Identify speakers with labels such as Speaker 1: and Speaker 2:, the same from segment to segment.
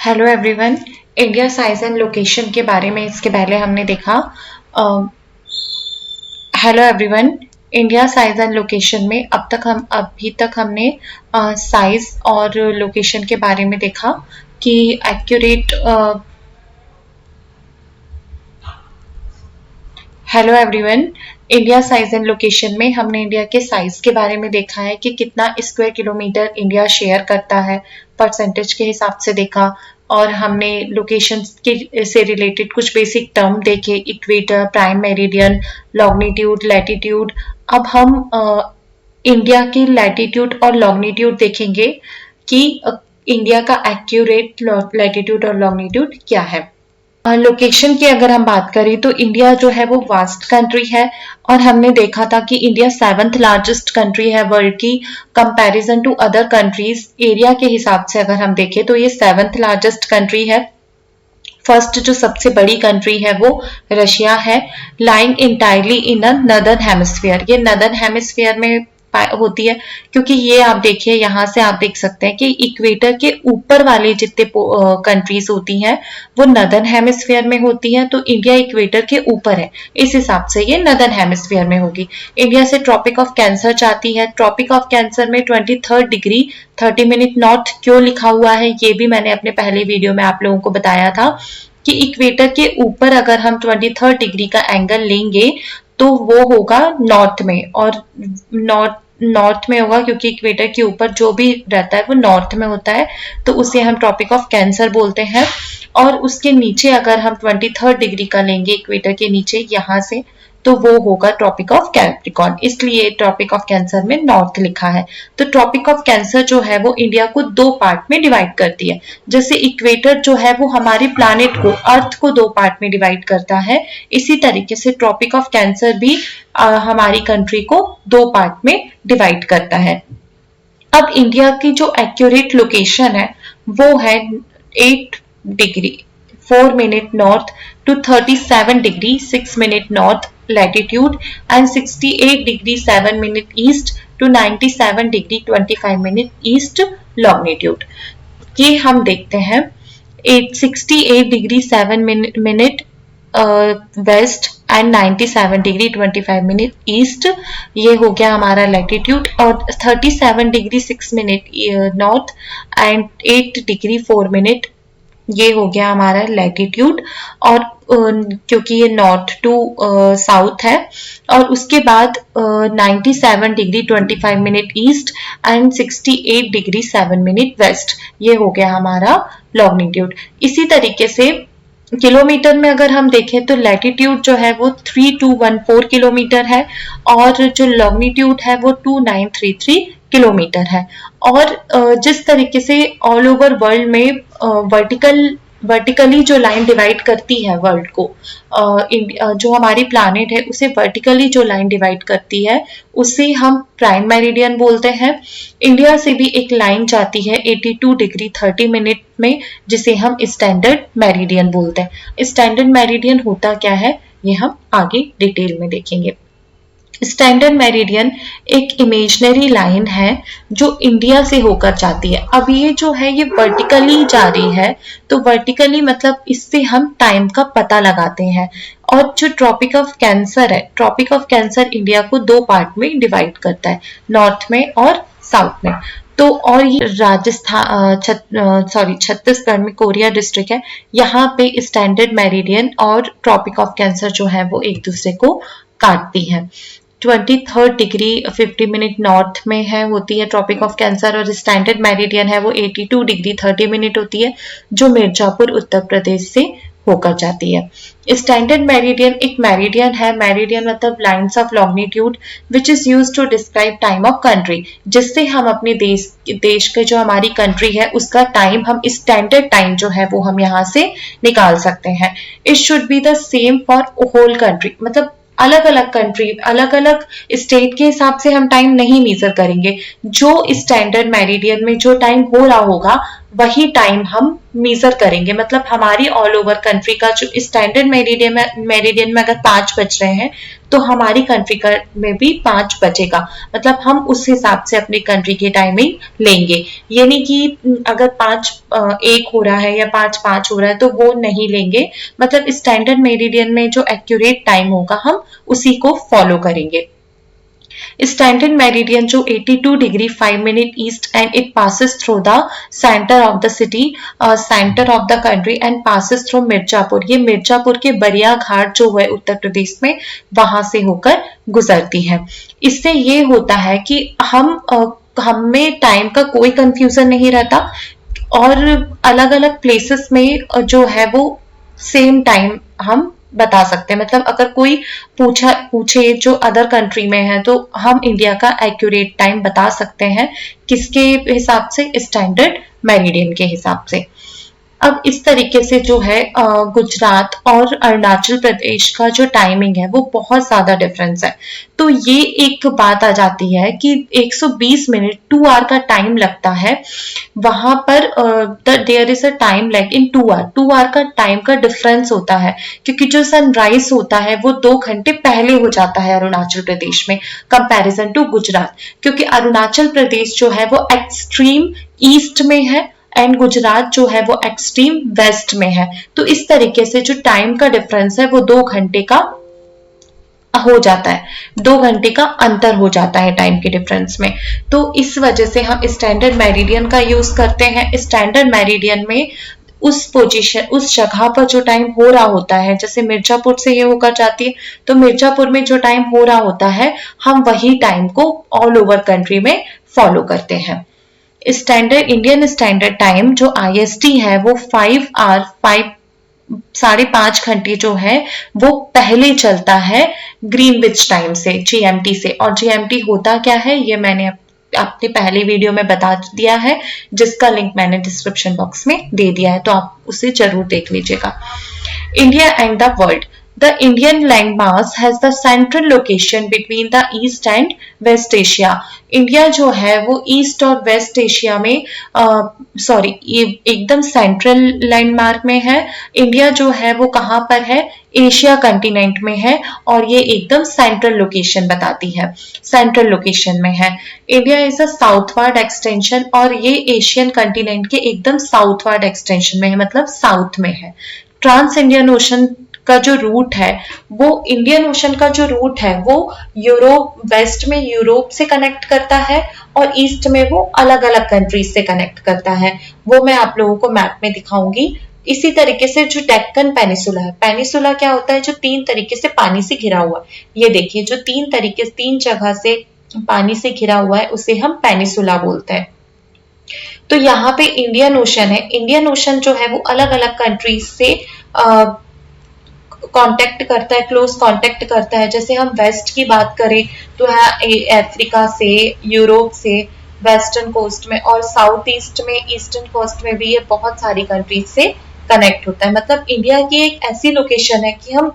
Speaker 1: Hello everyone. India size and location के बारे में इसके पहले हमने देखा। Hello everyone. India size and location में अभी तक हमने साइज और लोकेशन के बारे में देखा कि accurate. Hello everyone. India size and location में हमने इंडिया के साइज के बारे में देखा है कि कितना स्क्वायर किलोमीटर इंडिया शेयर करता है, परसेंटेज के हिसाब से देखा। और हमने लोकेशन के से रिलेटेड कुछ बेसिक टर्म देखे, equator, prime meridian, longitude, latitude. अब हम इंडिया की लैटिट्यूड और लॉन्गिट्यूड देखेंगे कि इंडिया का एक्यूरेट लैटिट्यूड और लॉन्गिट्यूड क्या है। लोकेशन की अगर हम बात करें तो इंडिया जो है वो वास्ट कंट्री है और हमने देखा था कि इंडिया 7th लार्जेस्ट कंट्री है वर्ल्ड की। Comparison to other countries area के हिसाब से अगर हम देखें तो ये 7th लार्जेस्ट कंट्री है। फर्स्ट जो सबसे बड़ी कंट्री है वो रशिया है, लाइंग इंटायरली इन अ नदर्न हेमिस्फीयर। ये नदर्न हेमिस्फीयर में होती है क्योंकि ये आप देखिए, यहाँ से आप देख सकते हैं कि इक्वेटर के ऊपर वाले जितने कंट्रीज होती हैं वो नदर्न हेमिस्फीयर में होती हैं। तो इंडिया इक्वेटर के ऊपर है, इस हिसाब से ये नदर्न हेमिस्फीयर में होगी। इंडिया से ट्रॉपिक ऑफ कैंसर जाती है। ट्रॉपिक ऑफ कैंसर में 23rd डिग्री 30 मिनट नॉर्थ क्यों लिखा हुआ है, ये भी मैंने अपने पहले वीडियो में आप लोगों को बताया था कि इक्वेटर के ऊपर अगर हम 23rd डिग्री का एंगल लेंगे तो वो होगा नॉर्थ में, और नॉर्थ में होगा क्योंकि इक्वेटर के ऊपर जो भी रहता है वो नॉर्थ में होता है, तो उसे हम ट्रॉपिक ऑफ कैंसर बोलते हैं। और उसके नीचे अगर हम 23rd डिग्री का लेंगे इक्वेटर के नीचे यहाँ से, तो वो होगा ट्रॉपिक ऑफ कैप्रिकॉर्न, इसलिए ट्रॉपिक ऑफ कैंसर में नॉर्थ लिखा है। तो ट्रॉपिक ऑफ कैंसर जो है वो इंडिया को दो पार्ट में डिवाइड करती है। जैसे इक्वेटर जो है वो हमारे प्लानेट को, अर्थ को दो पार्ट में डिवाइड करता है, इसी तरीके से ट्रॉपिक ऑफ कैंसर भी हमारी कंट्री को दो पार्ट में डिवाइड करता है। अब इंडिया की जो एक्यूरेट लोकेशन है वो है 8 degree 4 minute north to 37 degree 6 minute north latitude and 68 degree 7 minute east to 97 degree 25 minute east longitude. ये हम देखते हैं 68 degree 7 minute west and 97 degree 25 minute east, ये हो गया हमारा लैटिट्यूड। और 37 degree 6 minute north and 8 degree 4 minute, ये हो गया हमारा लैटिट्यूड। और क्योंकि ये नॉर्थ टू साउथ है। और उसके बाद 97 degree 25 minute east and 68 degree 7 minute west, ये हो गया हमारा लॉन्गिट्यूड। इसी तरीके से किलोमीटर में अगर हम देखें तो लैटिट्यूड जो है वो 3214 किलोमीटर है और जो लॉन्गिट्यूड है वो 2933 किलोमीटर है। और जिस तरीके से ऑल ओवर वर्ल्ड में वर्टिकली जो लाइन डिवाइड करती है वर्ल्ड को, जो हमारी प्लानेट है उसे वर्टिकली जो लाइन डिवाइड करती है उसे हम प्राइम मेरिडियन बोलते हैं। इंडिया से भी एक लाइन जाती है 82 डिग्री 30 मिनट में, जिसे हम स्टैंडर्ड मेरिडियन बोलते हैं। स्टैंडर्ड मेरिडियन होता क्या है ये हम आगे डिटेल में देखेंगे। स्टैंडर्ड मेरिडियन एक इमेजिनरी लाइन है जो इंडिया से होकर जाती है। अब ये जो है ये वर्टिकली जा रही है, तो वर्टिकली मतलब इससे हम टाइम का पता लगाते हैं। और जो ट्रॉपिक ऑफ कैंसर है, ट्रॉपिक ऑफ कैंसर इंडिया को दो पार्ट में डिवाइड करता है, नॉर्थ में और साउथ में। तो और ये छत्तीसगढ़ में कोरिया डिस्ट्रिक्ट है, यहाँ पे स्टैंडर्ड मेरिडियन और ट्रॉपिक ऑफ कैंसर जो है वो एक दूसरे को काटती है। 23rd डिग्री 50 मिनट नॉर्थ में है, होती है ट्रॉपिक ऑफ कैंसर, और स्टैंडर्ड मेरिडियन है वो 82 डिग्री 30 मिनट होती है, जो मिर्जापुर उत्तर प्रदेश से होकर जाती है। स्टैंडर्ड मेरिडियन एक मेरिडियन है, मेरिडियन मतलब lines of longitude which is used to describe time of country, जिससे हम अपने देश के जो हमारी कंट्री है उसका टाइम, हम स्टैंडर्ड टाइम जो है वो हम यहाँ से निकाल सकते हैं। It should be the same for whole country, मतलब अलग अलग कंट्री, अलग अलग स्टेट के हिसाब से हम टाइम नहीं मेजर करेंगे। जो स्टैंडर्ड मेरिडियन में जो टाइम हो रहा होगा वही टाइम हम मेजर करेंगे। मतलब हमारी ऑल ओवर कंट्री का जो स्टैंडर्ड मेरिडियन में अगर 5 बज रहे हैं तो हमारी कंट्री का में भी 5 बजेगा। मतलब हम उस हिसाब से अपनी कंट्री की टाइमिंग लेंगे। ये नहीं कि अगर 5-1 हो रहा है या 5-5 हो रहा है तो वो नहीं लेंगे। मतलब स्टैंडर्ड मेरिडियन में जो एक्यूरेट टाइम होगा हम उसी को फॉलो करेंगे। Standard meridian जो 82 degree 5 minute east and it passes through the center of the city, center of the country and passes through Mirzapur. ये मिर्जापुर के बरिया घाट जो है उत्तर प्रदेश में वहां से होकर गुजरती है। इससे ये होता है कि हमें टाइम का कोई कंफ्यूजन नहीं रहता और अलग अलग प्लेसेस में जो है वो सेम टाइम हम बता सकते हैं। मतलब अगर कोई पूछे जो अदर कंट्री में है तो हम इंडिया का एक्यूरेट टाइम बता सकते हैं। किसके हिसाब से? स्टैंडर्ड मेरिडियन के हिसाब से। अब इस तरीके से जो है गुजरात और अरुणाचल प्रदेश का जो टाइमिंग है वो बहुत ज्यादा डिफरेंस है। तो ये एक बात आ जाती है कि 120 मिनट 2 आवर का टाइम लगता है वहां पर। There is a time lag in 2 hour. 2 hour का टाइम का डिफरेंस होता है क्योंकि जो सनराइज होता है वो 2 घंटे पहले हो जाता है अरुणाचल प्रदेश में कंपैरिजन टू गुजरात। क्योंकि अरुणाचल प्रदेश जो है वो एक्सट्रीम ईस्ट में है एंड गुजरात जो है वो एक्सट्रीम वेस्ट में है। तो इस तरीके से जो टाइम का डिफरेंस है वो 2 घंटे का हो जाता है। 2 घंटे का अंतर हो जाता है टाइम के डिफरेंस में। तो इस वजह से हम स्टैंडर्ड मेरिडियन का यूज करते हैं। स्टैंडर्ड मेरिडियन में उस जगह पर जो टाइम हो रहा होता है, जैसे मिर्जापुर से ये होकर जाती है तो मिर्जापुर में जो टाइम हो रहा होता है हम वही टाइम को ऑल ओवर कंट्री में फॉलो करते हैं। इंडियन स्टैंडर्ड टाइम जो IST है वो 5 घंटे जो है वो पहले चलता है ग्रीनविच टाइम से, GMT से। और GMT होता क्या है ये मैंने अपने पहले वीडियो में बता दिया है, जिसका लिंक मैंने डिस्क्रिप्शन बॉक्स में दे दिया है, तो आप उसे जरूर देख लीजिएगा। India and the world. The Indian landmass has the central location between the East and West Asia. India जो है वो ईस्ट और वेस्ट एशिया में एकदम सेंट्रल लैंडमार्क में है। इंडिया जो है वो कहाँ पर है? एशिया कंटिनेंट में है और ये एकदम सेंट्रल लोकेशन बताती है, सेंट्रल लोकेशन में है। India is a southward extension और ये एशियन कंटिनेंट के एकदम साउथवर्ड एक्सटेंशन में है, मतलब साउथ में है। ट्रांस इंडियन ओशन का जो रूट है वो इंडियन ओशन का जो रूट है वो यूरोप, वेस्ट में यूरोप से कनेक्ट करता है और ईस्ट में वो अलग अलग कंट्रीज से कनेक्ट करता है। वो मैं आप लोगों को मैप में दिखाऊंगी। इसी तरीके से जो डेक्कन पेनिसुला है, पेनिसुला क्या होता है? जो 3 तरीके से पानी से घिरा हुआ है। ये देखिए जो 3 जगह से पानी से घिरा हुआ है उसे हम पेनिसुला बोलते हैं। तो यहाँ पे इंडियन ओशन है। इंडियन ओशन जो है वो अलग अलग कंट्रीज से कांटेक्ट करता है, क्लोज कांटेक्ट करता है। जैसे हम वेस्ट की बात करें तो है अफ्रीका से, यूरोप से, वेस्टर्न कोस्ट में, और साउथ ईस्ट में, ईस्टर्न कोस्ट में भी ये बहुत सारी कंट्रीज से कनेक्ट होता है। मतलब इंडिया की एक ऐसी लोकेशन है कि हम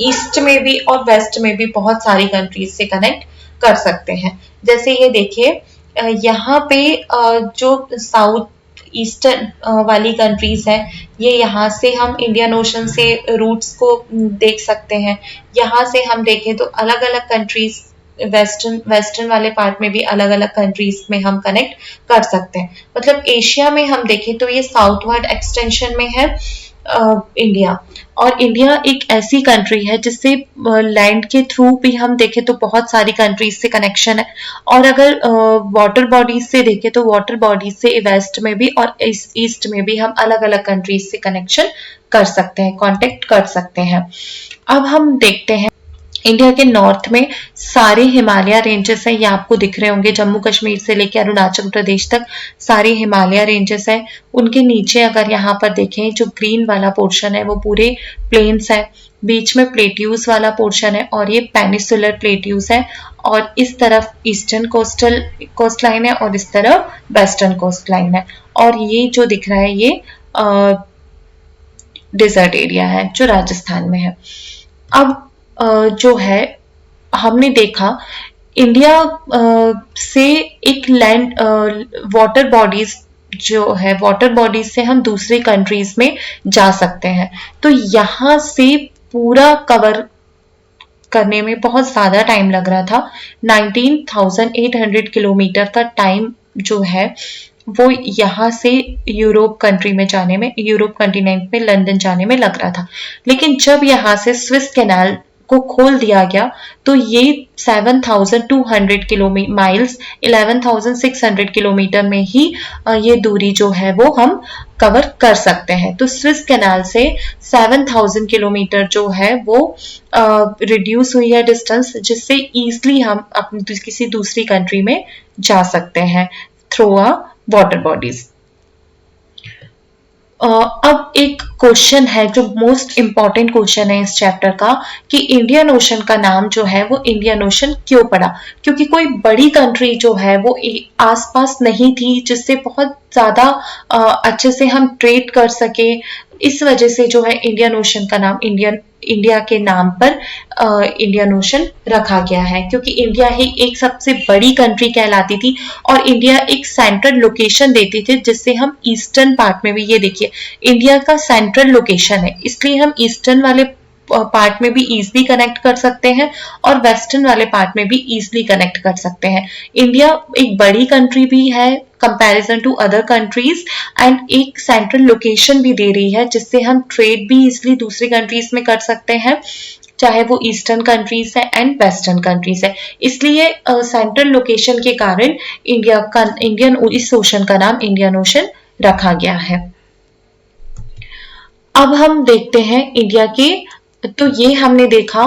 Speaker 1: ईस्ट में भी और वेस्ट में भी बहुत सारी कंट्रीज से कनेक्ट कर सकते हैं। जैसे ये देखिए यहाँ पे जो साउथ ईस्टर्न वाली कंट्रीज है, ये यहाँ से हम इंडियन ओशन से रूट्स को देख सकते हैं। यहाँ से हम देखें तो अलग अलग कंट्रीज वेस्टर्न वाले पार्ट में भी अलग अलग कंट्रीज में हम कनेक्ट कर सकते हैं। मतलब एशिया में हम देखें तो ये साउथवर्ड एक्सटेंशन में है इंडिया। और इंडिया एक ऐसी कंट्री है जिससे लैंड के थ्रू भी हम देखें तो बहुत सारी कंट्रीज से कनेक्शन है। और अगर वाटर बॉडीज से देखें तो वाटर बॉडीज से वेस्ट में भी और ईस्ट में भी हम अलग अलग कंट्रीज से कनेक्शन कर सकते हैं, कांटेक्ट कर सकते हैं। अब हम देखते हैं इंडिया के नॉर्थ में सारे हिमालय रेंजेस हैं, ये आपको दिख रहे होंगे। जम्मू कश्मीर से लेकर अरुणाचल प्रदेश तक सारे हिमालय रेंजेस हैं। उनके नीचे अगर यहाँ पर देखें जो ग्रीन वाला पोर्शन है वो पूरे प्लेन्स है, बीच में प्लेट्यूज वाला पोर्शन है और ये पेनिसुलर प्लेट्यूज है। और इस तरफ ईस्टर्न कोस्ट लाइन है और इस तरफ वेस्टर्न कोस्ट लाइन है। और ये जो दिख रहा है ये डिजर्ट एरिया है जो राजस्थान में है। अब जो है हमने देखा इंडिया से एक लैंड वाटर बॉडीज जो है वाटर बॉडीज से हम दूसरी कंट्रीज में जा सकते हैं। तो यहाँ से पूरा कवर करने में बहुत ज़्यादा टाइम लग रहा था। 19,800 किलोमीटर का टाइम जो है वो यहाँ से यूरोप कंट्री में जाने में, यूरोप कॉन्टिनेंट में लंदन जाने में लग रहा था। लेकिन जब यहाँ से स्विस कैनाल को खोल दिया गया तो ये 7,200 माइल्स 11,600 किलोमीटर में ही ये दूरी जो है वो हम कवर कर सकते हैं। तो स्विस कैनाल से 7,000 किलोमीटर जो है वो रिड्यूस हुई है डिस्टेंस, जिससे इजीली हम अपनी किसी दूसरी कंट्री में जा सकते हैं थ्रू अ वाटर बॉडीज। अब एक क्वेश्चन है जो मोस्ट इंपॉर्टेंट क्वेश्चन है इस चैप्टर का, कि इंडियन ओशन का नाम जो है वो इंडियन ओशन क्यों पड़ा? क्योंकि कोई बड़ी कंट्री जो है वो आसपास नहीं थी जिससे बहुत ज्यादा अच्छे से हम ट्रेड कर सके। इस वजह से जो है इंडियन ओशन का नाम इंडिया के नाम पर इंडियन ओशन रखा गया है, क्योंकि इंडिया ही एक सबसे बड़ी कंट्री कहलाती थी और इंडिया एक सेंट्रल लोकेशन देती थी, जिससे हम ईस्टर्न पार्ट में भी, ये देखिए इंडिया का सेंट्रल लोकेशन है, इसलिए हम ईस्टर्न वाले पार्ट में भी इजीली कनेक्ट कर सकते हैं और वेस्टर्न वाले पार्ट में भी इजीली कनेक्ट कर सकते हैं। इंडिया एक बड़ी कंट्री भी है comparison to other countries and एक सेंट्रल लोकेशन भी दे रही है, जिससे हम ट्रेड भी इजीली दूसरी कंट्रीज में कर सकते हैं, चाहे वो ईस्टर्न कंट्रीज है एंड वेस्टर्न कंट्रीज है। इसलिए सेंट्रल लोकेशन के कारण इस ओशन का नाम इंडियन ओशन रखा गया है। अब हम देखते हैं इंडिया के, तो ये हमने देखा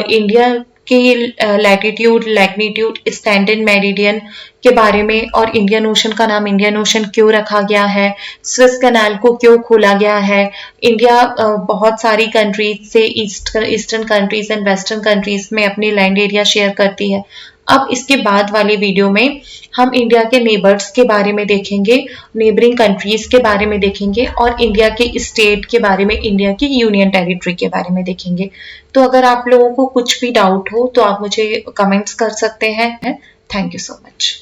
Speaker 1: इंडिया के लैटिट्यूड, लैग्नीट्यूड, स्टैंडर्ड मेरिडियन के बारे में, और इंडियन ओशन का नाम इंडियन ओशन क्यों रखा गया है, स्विस कैनाल को क्यों खोला गया है। इंडिया बहुत सारी कंट्रीज से eastern countries and western countries में अपनी लैंड एरिया शेयर करती है। अब इसके बाद वाले वीडियो में हम इंडिया के नेबर्स के बारे में देखेंगे, नेबरिंग कंट्रीज के बारे में देखेंगे और इंडिया के स्टेट के बारे में, इंडिया की यूनियन टेरिटरी के बारे में देखेंगे। तो अगर आप लोगों को कुछ भी डाउट हो तो आप मुझे कमेंट्स कर सकते हैं। Thank you so much.